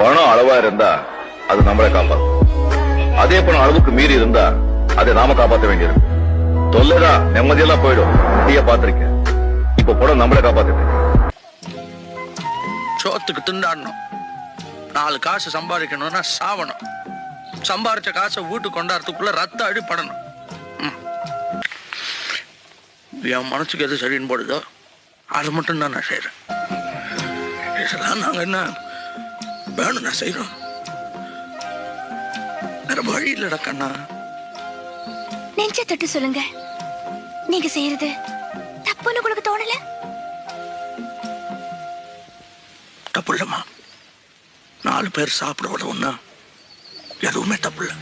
பணம் அளவா இருந்தா அது நம்மளை காப்பாத்தும். அதே பணம் அளவுக்கு மீறி இருந்தா அதை நாம காப்பாற்ற வேண்டியது. தொல்லைதான் நிம்மதியெல்லாம் போயிடும். நீய பாத்திருக்கேன். இப்ப பணம் நம்மளை காப்பாத்துது. சோத்துக்கு திண்டாடணும். 4 காசு சம்பாதிக்கணும்னா சாவணும். சம்பாரிச்ச காசை வீட்டுக்கு கொண்டாடுறதுக்குள்ள ரத்த அடிப்படணும். என் மனசுக்கு எது சரின்னு போடுதோ அது மட்டும் தான் நான் செய்யறேன். இதெல்லாம் நாங்க என்ன வேணும் நான் செய்யறோம். வேற வழி இல்லடா கண்ணா. நெஞ்ச தொட்டு சொல்லுங்க, நீங்க செய்யறது தப்புன்னு உங்களுக்கு தோணல? தப்பு இல்லம்மா. 4 பேர் சாப்பிட விடவும்னா எதுவுமே தப்பு இல்லை.